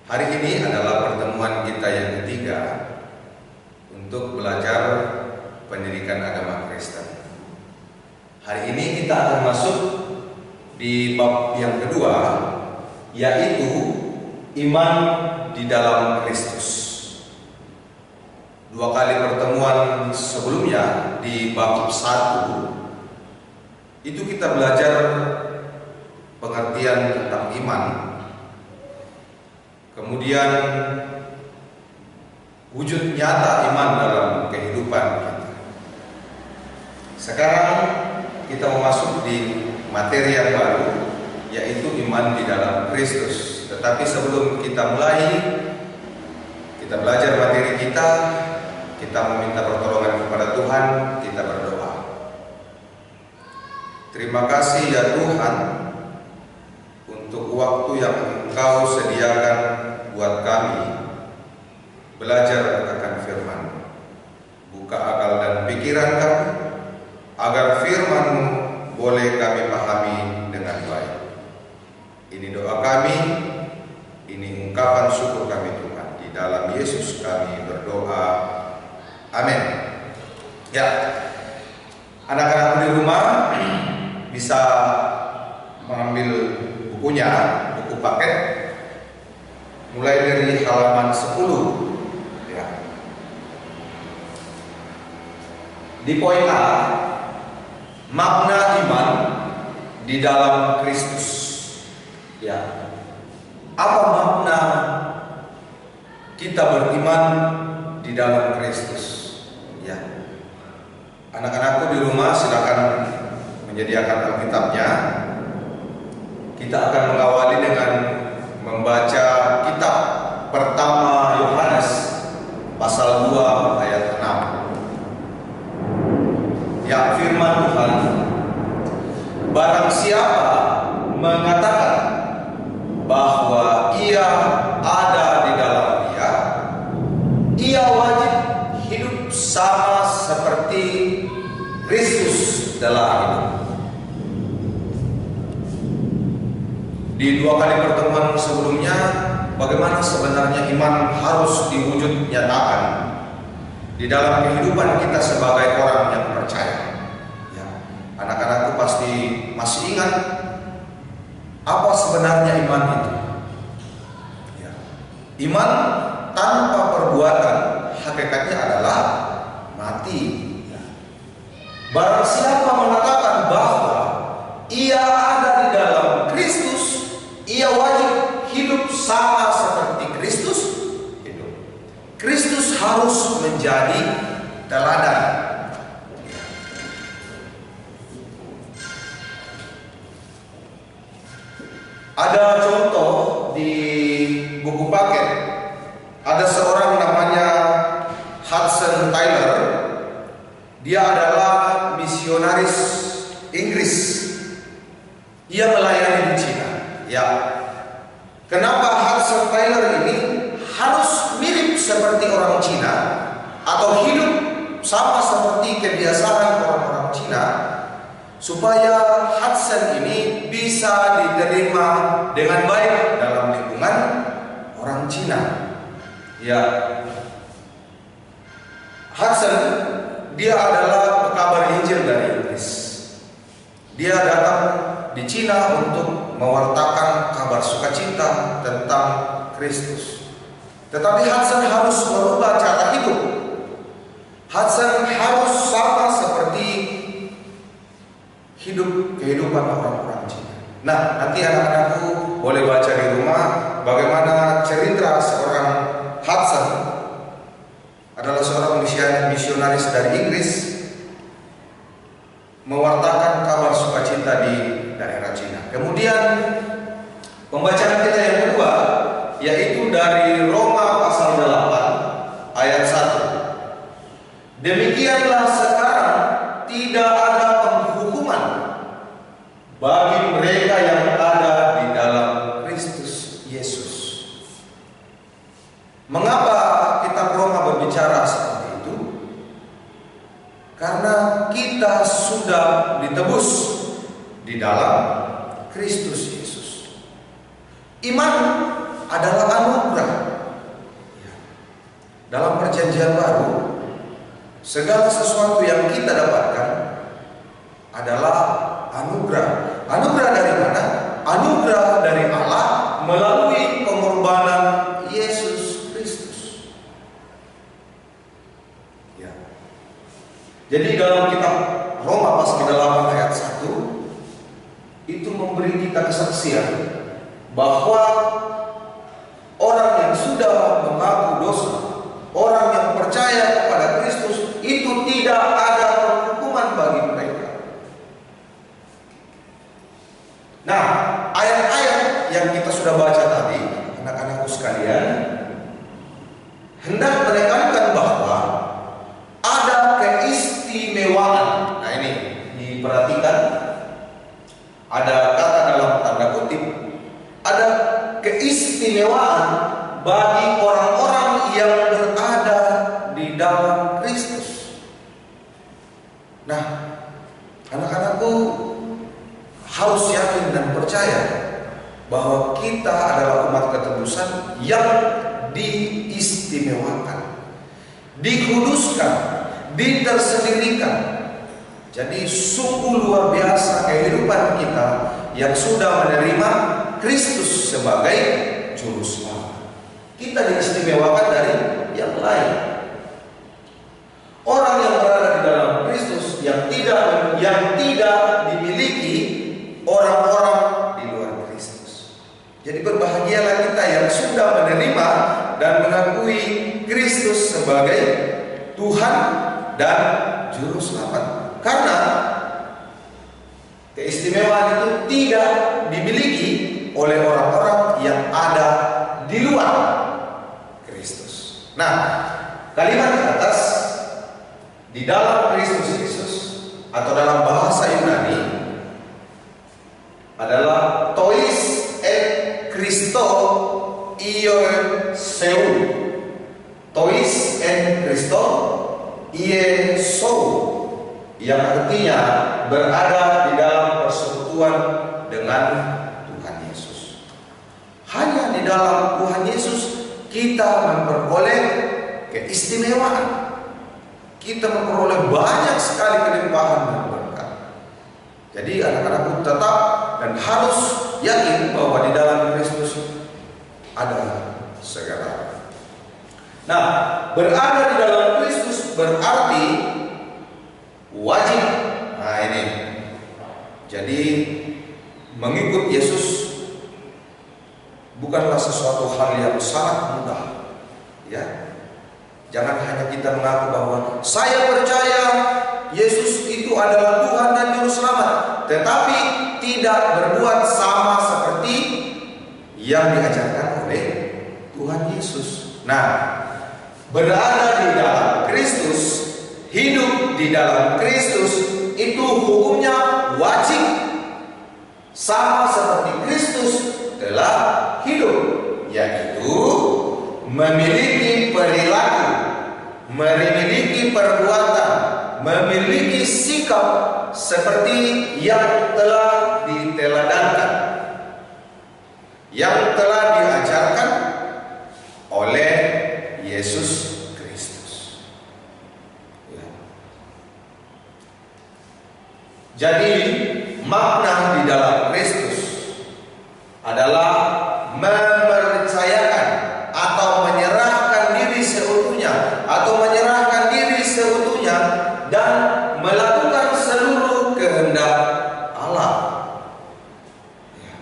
Hari ini adalah pertemuan kita yang ketiga untuk belajar pendidikan agama Kristen. Hari ini kita akan masuk di bab yang kedua, yaitu iman di dalam Kristus. Dua kali pertemuan sebelumnya di bab 1 itu kita belajar pengertian tentang iman, kemudian wujud nyata iman dalam kehidupan kita. Sekarang kita memasuki di materi yang baru, yaitu iman di dalam Kristus. Tetapi sebelum kita mulai, kita belajar materi kita meminta pertolongan kepada Tuhan, kita berdoa. Terima kasih ya Tuhan untuk waktu yang Engkau sediakan buat kami belajar akan firman. Buka akal dan pikiran kami agar firman-Mu boleh kami pahami dengan baik. Ini doa kami, ini ungkapan syukur kami Tuhan. Di dalam Yesus kami berdoa. Amin. Ya, anak-anak di rumah bisa mengambil bukunya, buku paket, mulai dari halaman 10. Ya. Di poin A, makna iman di dalam Kristus. Ya. Apa makna kita beriman di dalam Kristus? Ya. Anak-anakku di rumah silakan menyediakan Alkitabnya. Kita akan mengawali dengan membaca kitab pertama Yohanes pasal 2 ayat 6. Ya, firman Tuhan, barang siapa mengatakan bahwa ia ada di dalam Dia, ia wajib hidup sama seperti Kristus telah hidup. Di dua kali pertemuan sebelumnya, bagaimana sebenarnya iman harus diwujud nyatakan di dalam kehidupan kita sebagai orang yang percaya. Ya, anak-anakku pasti masih ingat apa sebenarnya iman itu. Ya, iman tanpa perbuatan hakikatnya adalah mati. Ya. Barang siapa mengatakan bahwa ia ada di dalam Kristus, ia wajib hidup sama seperti Kristus hidup. Kristus harus menjadi teladan. Ada contoh di buku paket. Ada seorang namanya Hudson Taylor. Dia adalah misionaris Inggris. Ia melayani di Cina. Ya, kenapa Hudson Taylor ini harus mirip seperti orang Cina atau hidup sama seperti kebiasaan orang-orang Cina, supaya Hudson ini bisa diterima dengan baik dalam lingkungan orang Cina. Ya, Hudson dia adalah pekabar Injil dari Inggris. Dia datang di Cina untuk mewartakan kabar sukacita tentang Kristus. Tetapi Hudson harus merubah cara hidup. Hudson harus sama seperti kehidupan orang-orang Cina. Nah, nanti anak-anakku boleh baca di rumah bagaimana cerita seorang Hudson. Adalah seorang misionaris dari Inggris, mewartakan kabar sukacita di daerah Cina. Kemudian pembacaan kita yang kedua, yaitu dari Roma pasal 8 ayat 1. Demikianlah sekarang tidak ada penghukuman bagi mereka yang ada di dalam Kristus Yesus. Mengapa kitab Roma berbicara seperti itu? Karena kita sudah ditebus di dalam Kristus Yesus. Iman adalah anugerah Perjanjian Baru, segala sesuatu yang kita dapatkan adalah anugerah. Anugerah dari mana? Anugerah dari Allah melalui pengorbanan Yesus Kristus. Ya. Jadi dalam kitab Roma pasal 8 ayat 1 itu memberi kita kesaksian bahwa orang yang sudah mengaku dosa, orang yang percaya kepada Kristus, itu tidak ada hukuman bagi mereka. Nah, ayat-ayat yang kita sudah baca tadi, anak-anakku sekalian, hendak menekankan bahwa ada keistimewaan. Nah, ini diperhatikan, ada kata dalam tanda kutip, ada keistimewaan bagi orang-orang yang berada di dalam Kristus. Nah, anak-anakku harus yakin dan percaya bahwa kita adalah umat ketebusan yang diistimewakan, dikuduskan, ditersendirikan. Jadi sungguh luar biasa kehidupan kita yang sudah menerima Kristus sebagai juru selamat. Kita diistimewakan dari yang lain. Orang yang berada di dalam Kristus yang tidak dimiliki orang-orang di luar Kristus. Jadi berbahagialah kita yang sudah menerima dan mengakui Kristus sebagai Tuhan dan juru selamat. Karena keistimewaan itu tidak dimiliki oleh orang-orang yang ada di luar Kristus. Nah, kalimat di atas di dalam Kristus Yesus atau dalam bahasa Yunani adalah tois et Christo iou. Tois et Christo iou, yang artinya berada di dalam persekutuan dengan Tuhan Yesus. Hanya di dalam Tuhan Yesus kita memperoleh keistimewaan. Kita memperoleh banyak sekali kelimpahan dan berkat. Jadi anak-anakku tetap dan harus yakin bahwa di dalam Kristus ada segala. Nah, berada di dalam Kristus berarti wajib. Nah, ini. Jadi mengikut Yesus bukanlah sesuatu hal yang sangat mudah. Ya. Jangan hanya kita mengaku bahwa saya percaya Yesus itu adalah Tuhan dan Juru Selamat, tetapi tidak berbuat sama seperti yang diajarkan oleh Tuhan Yesus. Nah, berada di dalam Kristus, hidup di dalam Kristus, itu hukumnya wajib, sama seperti Kristus telah hidup, yaitu memiliki perilaku, memiliki perbuatan, memiliki sikap seperti yang telah diteladankan, yang telah diajarkan oleh Yesus Kristus. Ya. Jadi makna di dalam Kristus adalah mempercayakan atau menyerahkan diri seutuhnya, atau menyerahkan diri seutuhnya dan melakukan seluruh kehendak Allah. Ya.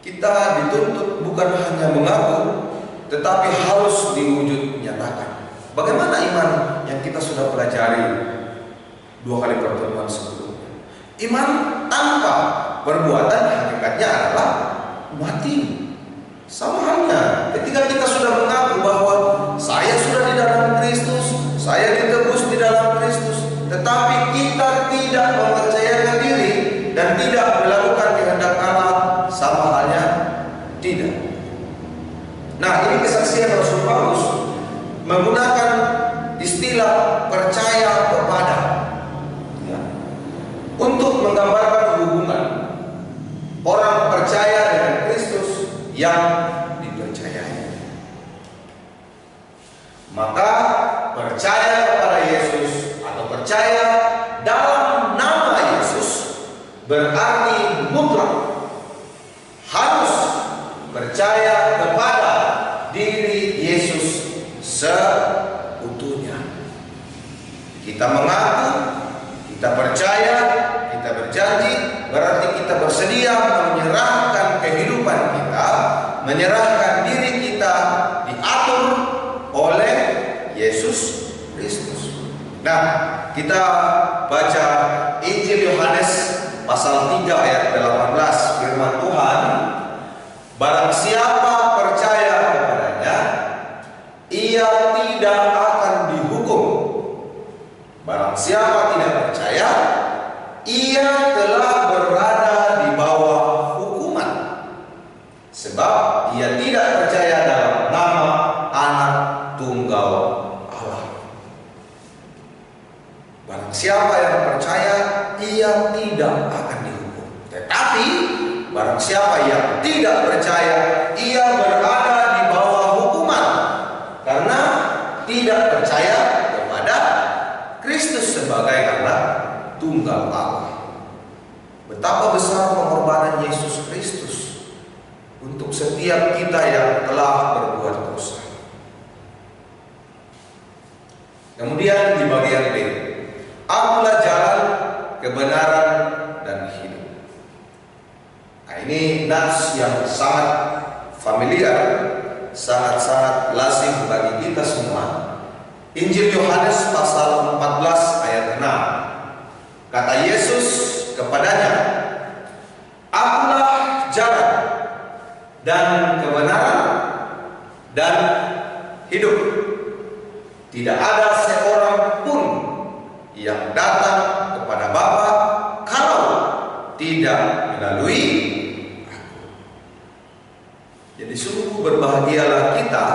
Kita dituntut bukan hanya mengaku, tetapi harus diwujud nyatakan. Bagaimana iman yang kita sudah pelajari 2 kali pertemuan sebelumnya? Iman tanpa perbuatan hakikatnya adalah mati. Sama halnya ketika kita sudah mengaku bahwa saya sudah di dalam Kristus, saya ditebus di dalam Kristus, tetapi kita tidak mempercayakan diri dan tidak melakukan kehendak Allah, sama halnya tidak. Nah, ini kesaksian Rasul Paulus menggunakan istilah percaya kepada, ya, untuk menggambarkan hubungan orang percaya dengan Kristus yang dipercayai. Maka percaya kepada Yesus atau percaya dalam nama Yesus berarti mutlak harus percaya kepada diri Yesus seutuhnya. Kita mengaku, kita percaya, kita berjanji, berarti kita bersedia menyerahkan kehidupan kita, menyerahkan diri kita diatur oleh Yesus Kristus. Nah, kita baca Injil Yohanes pasal 3 ayat 18, firman Tuhan, barang siapa percaya kepadanya, ia tidak akan dihukum. Barang siapa tidak percaya, ia telah berada di bawah hukuman, sebab ia tidak percaya dalam nama Anak Tunggal Allah. Barang siapa yang percaya, ia tidak akan dihukum. Tetapi barang siapa yang tidak percaya, ia berada di bawah hukuman, karena tidak percaya kepada Kristus sebagai Anak Tunggal Allah. Betapa besar pengorbanan Yesus Kristus untuk setiap kita yang telah berbuat dosa. Kemudian di bagian B, akulah jalan, kebenaran, dan hidup. Nah, ini nats yang sangat familiar, sangat-sangat lazim bagi kita semua. Injil Yohanes pasal 14 ayat 6. Kata Yesus kepadanya, akulah jalan dan kebenaran dan hidup. Tidak ada seorang pun yang datang kepada Bapa kalau tidak melalui aku. Jadi sungguh berbahagialah kita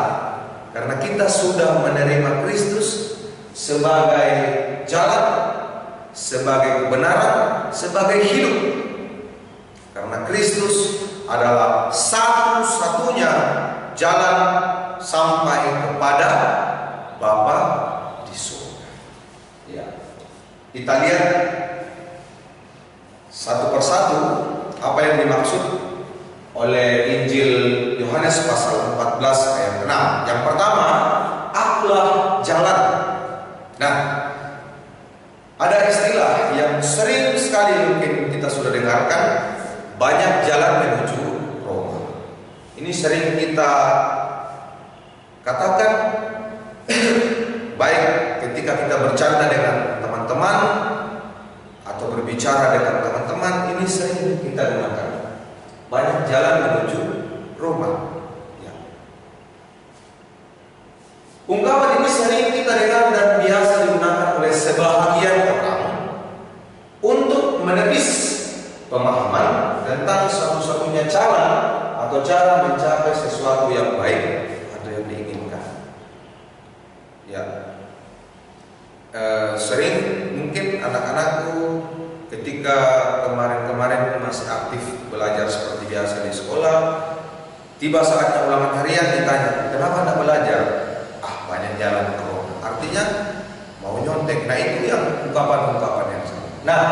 karena kita sudah menerima Kristus sebagai jalan, sebagai kebenaran, sebagai hidup. Karena Kristus adalah satu-satunya jalan sampai kepada Bapa di surga. Ya. Kita lihat satu persatu apa yang dimaksud oleh Injil Yohanes pasal 14 ayat 6. Yang pertama, akulah jalan. Nah, ada istilah yang sering sekali mungkin kita sudah dengarkan, banyak jalan menuju Roma. Ini sering kita katakan baik ketika kita bercanda dengan teman-teman atau berbicara dengan teman-teman, ini sering kita gunakan. Banyak jalan menuju Roma. Ya. Ungkapan ini sering kita dengar dan biasa digunakan oleh sebahagian orang untuk menepis pemahaman tentang satu-satunya cara atau cara mencapai sesuatu yang baik atau yang diinginkan. Ya, sering mungkin anak-anakku ketika kemarin-kemarin masih aktif belajar seperti biasa di sekolah, tiba saatnya ulangan harian ditanya, kenapa tidak belajar? Ah, banyak jalan ke Roma. Artinya mau nyontek. Nah, itu yang ungkapan-ungkapan yang sama. Nah,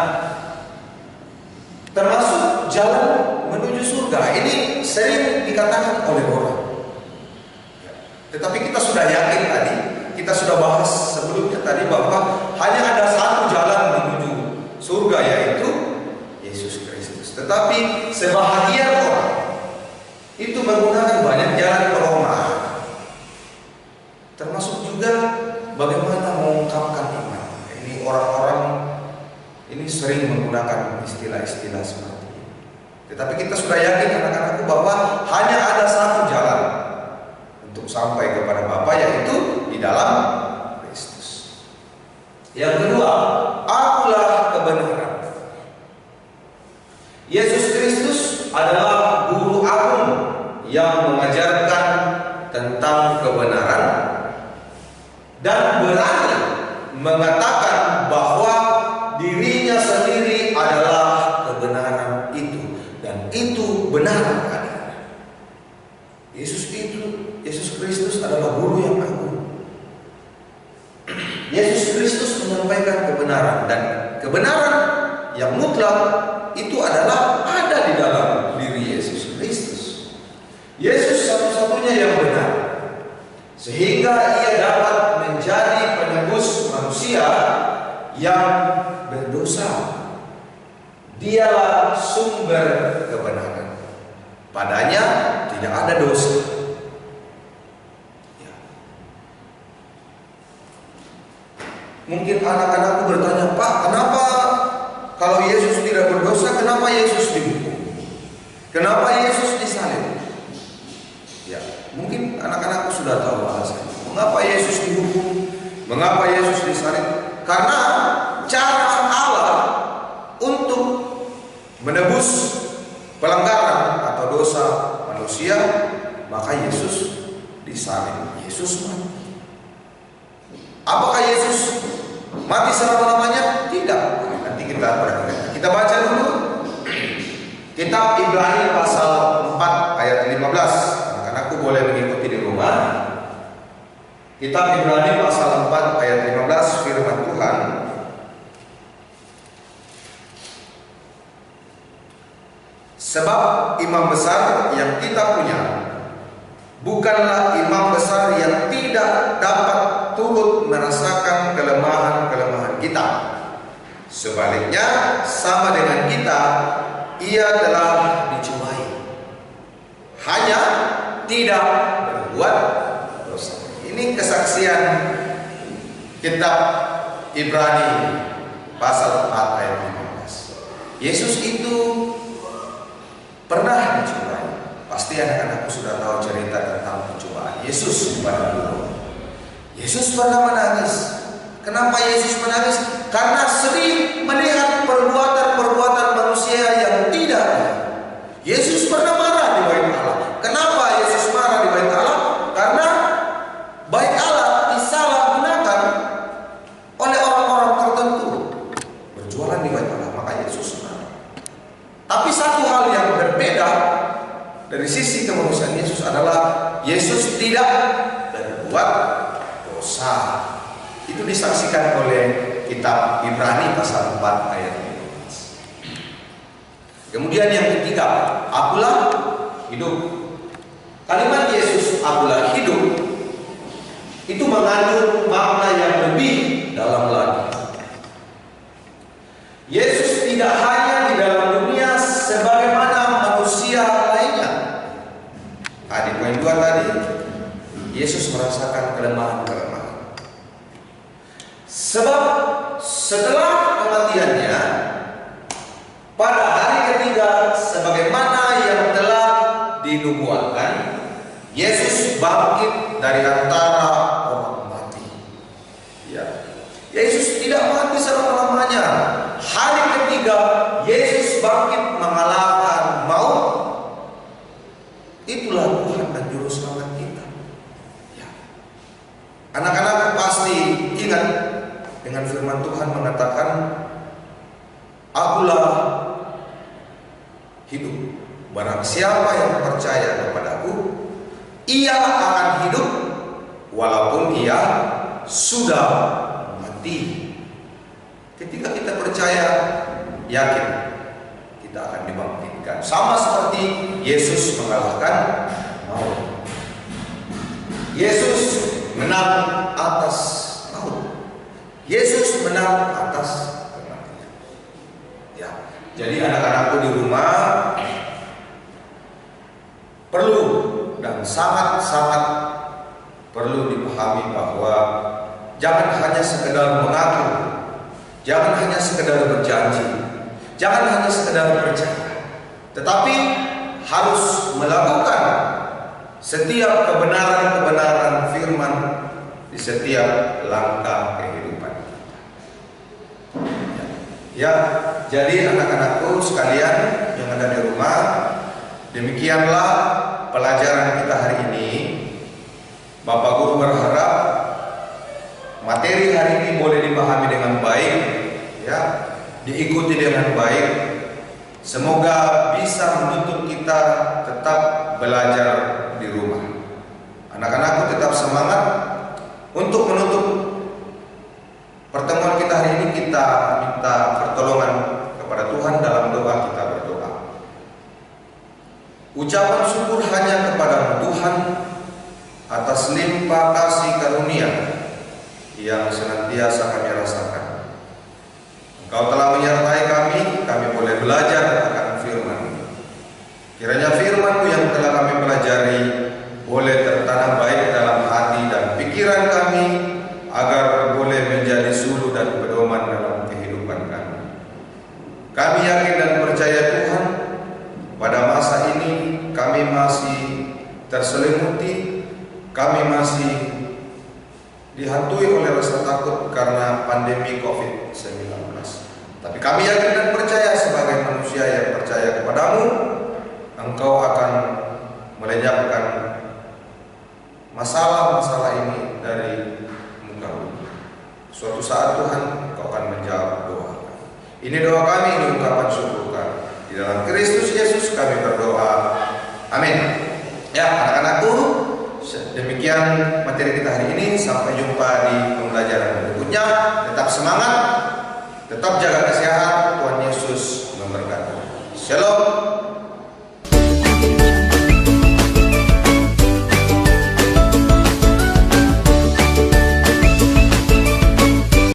termasuk jalan menuju surga ini sering dikatakan oleh orang. Tetapi kita sudah yakin tadi, kita sudah bahas sebelumnya tadi bahwa hanya ada satu jalan menuju surga, yaitu Yesus Kristus. Tetapi sebahagian orang itu menggunakan banyak jalan ke Roma. Termasuk juga bagaimana mengungkapkan iman. Ini orang-orang ini sering menggunakan istilah-istilah seperti ini. Tetapi kita sudah yakin anak-anakku bahwa hanya ada satu jalan untuk sampai kepada Bapa, yaitu di dalam Kristus. Yang kedua, akulah kebenaran. Yesus Kristus adalah guru agung yang mengajarkan tentang kebenaran dan berani mengatakan bahwa dirinya sendiri adalah kebenaran itu, dan itu benar adanya. Yesus Kristus adalah guru yang agung. Yesus Kristus menyampaikan kebenaran, dan kebenaran yang mutlak itu adalah ada di dalam diri Yesus Kristus. Yesus satu-satunya yang benar, sehingga ia dapat menjadi penebus manusia yang berdosa. Dialah sumber kebenaran. Padanya tidak ada dosa. Ya. Mungkin anak-anakku bertanya, Pak, kenapa kalau Yesus tidak berdosa, kenapa Yesus dihukum? Kenapa Yesus disalib? Ya, mungkin anak-anakku sudah tahu alasannya. Mengapa Yesus dihukum? Mengapa Yesus disalib? Karena cara Allah untuk menebus pelanggaran atau dosa manusia, maka Yesus disalib. Yesus mati. Apakah Yesus mati selama-lamanya? Tidak. Nanti kita perhatikan. Kita baca dulu kitab Ibrani pasal 4 ayat 15. Anak-anakku boleh mengikuti di rumah. Kitab Ibrani pasal 4 ayat 15, firman Tuhan. Sebab imam besar yang kita punya bukanlah imam besar yang tidak dapat turut merasakan kelemahan-kelemahan kita. Sebaliknya, sama dengan kita, ia telah dicobai, hanya tidak berbuat dosa. Ini kesaksian kitab Ibrani pasal 4 ayat 15. Yesus itu pernah dicobai. Pasti anak-anakku sudah tahu cerita tentang pencobaan Yesus pada dulu. Yesus pernah menangis. Kenapa Yesus menangis? Karena sering melihat perbuatan-perbuatan manusia yang tidak. Yesus pernah marah di bait Allah. Kenapa Yesus marah di bait Allah? Karena bait Allah disalahgunakan oleh orang-orang tertentu berjualan di bait Allah, maka Yesus marah. Tapi satu hal yang berbeda dari sisi kemanusiaan Yesus adalah Yesus tidak berbuat dosa. Itu disaksikan oleh kitab Ibrani pasal 4 ayat 15. Kemudian yang ketiga, akulah hidup. Kalimat Yesus akulah hidup itu mengandung makna yang lebih dalam lagi. Yesus tidak hanya di dalam dunia sebagaimana manusia lainnya. Di poin 2 tadi, Yesus merasakan kelemahan-kelemahan. Sebab setelah kematiannya, pada hari ketiga, sebagaimana yang telah dinubuatkan, Yesus bangkit dari antara orang mati. Ya. Yesus tidak mati selama-lamanya. Hari ketiga, Yesus bangkit mengalahkan maut. Itulah Tuhan dan Juru Selamat kita. Ya. Anak-anak pasti ingat dengan firman Tuhan mengatakan, akulah hidup. Barang siapa yang percaya kepadaku, ia akan hidup walaupun ia sudah mati. Ketika kita percaya, yakin, kita akan dibangkitkan. Sama seperti Yesus mengalahkan maut. Yesus menang atas maut. Yesus menang atas kematian. Ya. Jadi anak-anakku di rumah perlu dan sangat-sangat perlu dipahami bahwa jangan hanya sekedar mengaku, jangan hanya sekedar berjanji, jangan hanya sekedar percaya, tetapi harus melakukan setiap kebenaran-kebenaran firman di setiap langkah kehidupan kita. Ya, jadi anak-anakku sekalian yang ada di rumah, demikianlah pelajaran kita hari ini. Bapak Guru berharap materi hari ini boleh dipahami dengan baik, ya, diikuti dengan baik. Semoga bisa menuntut kita tetap belajar di rumah. Anak-anakku tetap semangat untuk menutup Ucapan syukur hanya kepada Tuhan atas limpah kasih karunia yang senantiasa kami rasakan. Engkau telah menyertai kami boleh belajar akan firman. Kiranya firman-Mu yang telah kami pelajari boleh tertanam baik dalam hati dan pikiran kami, agar boleh menjadi suluh dan pedoman dalam kehidupan kami. Kami yakin dan percaya Tuhan, pada masa ini kami masih terselimuti, kami masih dihantui oleh rasa takut karena pandemi COVID-19. Tapi kami yakin dan percaya sebagai manusia yang percaya kepadamu, Engkau akan melenyapkan masalah-masalah ini dari muka bumi. Suatu saat Tuhan, Engkau akan menjawab doa. Ini doa kami, ini ungkapan syukur kami. Di dalam Kristus Yesus kami berdoa. Amin. Ya, anak-anakku, demikian materi kita hari ini. Sampai jumpa di pembelajaran berikutnya. Tetap semangat, tetap jaga kesehatan,